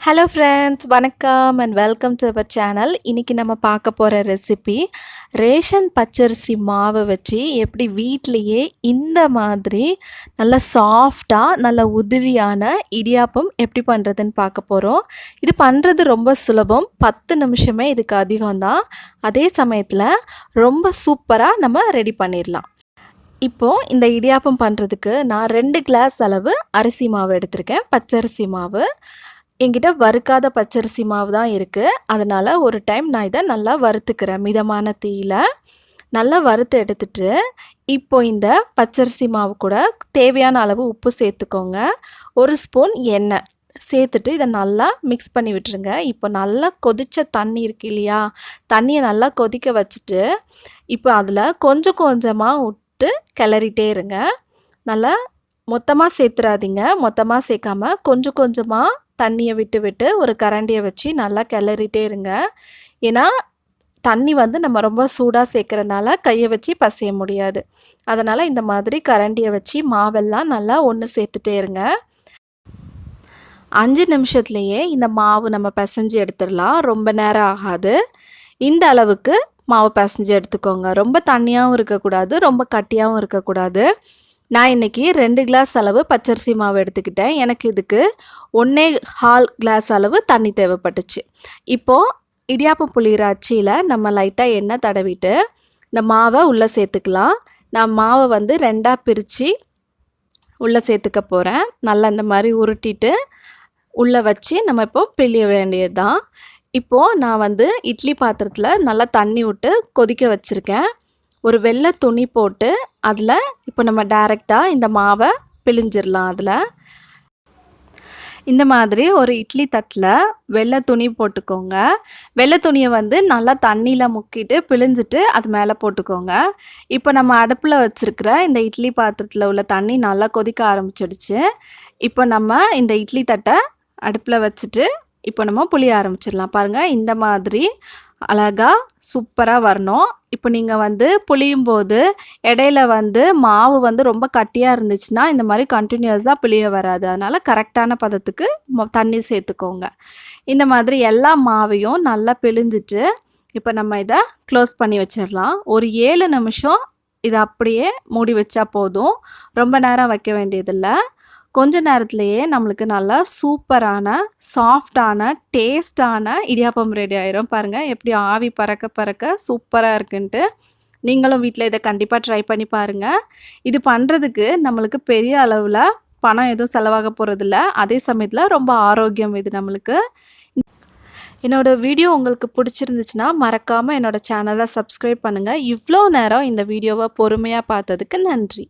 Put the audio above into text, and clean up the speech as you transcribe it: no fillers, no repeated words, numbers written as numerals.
Hello friends, வணக்கம் and welcome to our channel. இன்றைக்கி நம்ம பார்க்க போகிற ரெசிபி ரேஷன் பச்சரிசி மாவை வச்சு எப்படி வீட்டிலையே இந்த மாதிரி நல்ல சாஃப்டாக நல்ல உதிரியான இடியாப்பம் எப்படி பண்ணுறதுன்னு பார்க்க போகிறோம். இது பண்ணுறது ரொம்ப சுலபம், 10 நிமிஷமே இதுக்கு அதிகம்தான். அதே சமயத்தில் ரொம்ப சூப்பராக நம்ம ரெடி பண்ணிடலாம். இப்போது இந்த இடியாப்பம் பண்ணுறதுக்கு நான் 2 கிளாஸ் அளவு அரிசி மாவு எடுத்திருக்கேன், பச்சரிசி மாவு. என்கிட்ட வறுக்காத பச்சரிசி மாவு தான் இருக்குது. அதனால் ஒரு டைம் நான் இதை நல்லா வறுத்துக்கிறேன். மிதமான தீயில் நல்லா வறுத்து எடுத்துட்டு, இப்போ இந்த பச்சரிசி மாவு கூட தேவையான அளவு உப்பு சேர்த்துக்கோங்க. 1 ஸ்பூன் எண்ணெய் சேர்த்துட்டு இதை நல்லா மிக்ஸ் பண்ணி விட்டுருங்க. இப்போ நல்லா கொதித்த தண்ணி இருக்குது இல்லையா, தண்ணியை நல்லா கொதிக்க வச்சுட்டு இப்போ அதில் கொஞ்சம் கொஞ்சமாக விட்டு கிளறிட்டே இருங்க. நல்லா மொத்தமாக சேர்த்துறாதீங்க. மொத்தமாக சேர்க்காம கொஞ்சம் கொஞ்சமாக தண்ணியை விட்டு விட்டு ஒரு கரண்டியை வச்சு நல்லா கிளறிட்டே இருங்க. ஏன்னா தண்ணி நம்ம ரொம்ப சூடாக சேர்க்குறனால கையை வச்சு பசைய முடியாது. அதனால் இந்த மாதிரி கரண்டியை வச்சு மாவெல்லாம் நல்லா ஒன்று சேர்த்துட்டே இருங்க. 5 நிமிஷத்துலேயே இந்த மாவு நம்ம பிசைஞ்சு எடுத்துடலாம். ரொம்ப நேரம் ஆகாது. இந்த அளவுக்கு மாவு பிசைஞ்சு எடுத்துக்கோங்க. ரொம்ப தண்ணியாகவும் இருக்கக்கூடாது, ரொம்ப கட்டியாகவும் இருக்கக்கூடாது. நான் இன்றைக்கி 2 கிளாஸ் அளவு பச்சரிசி மாவு எடுத்துக்கிட்டேன். எனக்கு இதுக்கு 1.25 கிளாஸ் அளவு தண்ணி தேவைப்பட்டுச்சு. இப்போது இடியாப்பம் புளிகிற அச்சியில் நம்ம லைட்டாக எண்ணெய் தடவிட்டு இந்த மாவை உள்ளே சேர்த்துக்கலாம். நான் மாவை 2ஆக பிரித்து உள்ளே சேர்த்துக்க போகிறேன். நல்லா இந்த மாதிரி உருட்டிட்டு உள்ளே வச்சு நம்ம இப்போது பிழிய வேண்டியது தான். இப்போது நான் இட்லி பாத்திரத்தில் நல்லா தண்ணி விட்டு கொதிக்க வச்சுருக்கேன். ஒரு வெள்ளை துணி போட்டு அதில் இப்போ நம்ம டைரெக்டாக இந்த மாவை பிழிஞ்சிடலாம். அதில் இந்த மாதிரி ஒரு இட்லி தட்டில் வெள்ளை துணி போட்டுக்கோங்க. வெள்ளை துணியை நல்லா தண்ணியில் முக்கிட்டு பிழிஞ்சிட்டு அது மேலே போட்டுக்கோங்க. இப்போ நம்ம அடுப்பில் வச்சுருக்கிற இந்த இட்லி பாத்திரத்தில் உள்ள தண்ணி நல்லா கொதிக்க ஆரம்பிச்சிடுச்சு. இப்போ நம்ம இந்த இட்லி தட்டை அடுப்பில் வச்சுட்டு இப்போ நம்ம புளிய ஆரம்பிச்சிடலாம். பாருங்கள், இந்த மாதிரி அழகாக சூப்பராக வரணும். இப்போ நீங்கள் புளியும் போது இடையில மாவு ரொம்ப கட்டியாக இருந்துச்சுன்னா இந்த மாதிரி கண்டினியூஸாக புளிய வராது. அதனால் கரெக்டான பதத்துக்கு தண்ணி சேர்த்துக்கோங்க. இந்த மாதிரி எல்லா மாவையும் நல்லா பிழிஞ்சிட்டு இப்போ நம்ம இதை க்ளோஸ் பண்ணி வச்சிடலாம். ஒரு 7 நிமிஷம் இதை அப்படியே மூடி வச்சா போதும். ரொம்ப நேரம் வைக்க வேண்டியதில்லை. கொஞ்ச நேரத்துலையே நம்மளுக்கு நல்லா சூப்பரான சாஃப்டான டேஸ்டான இடியாப்பம் ரெடி ஆயிரும். பாருங்கள் எப்படி ஆவி பறக்க பறக்க சூப்பராக இருக்குன்ட்டு. நீங்களும் வீட்டில் இதை கண்டிப்பாக ட்ரை பண்ணி பாருங்கள். இது பண்ணுறதுக்கு நம்மளுக்கு பெரிய அளவில் பணம் எதுவும் செலவாக போகிறதில்ல. அதே சமயத்தில் ரொம்ப ஆரோக்கியம் இது நம்மளுக்கு. என்னோடய வீடியோ உங்களுக்கு பிடிச்சிருந்துச்சுன்னா மறக்காமல் என்னோடய சேனலை சப்ஸ்கிரைப் பண்ணுங்கள். இவ்வளோ நேரம் இந்த வீடியோவை பொறுமையாக பார்த்ததுக்கு நன்றி.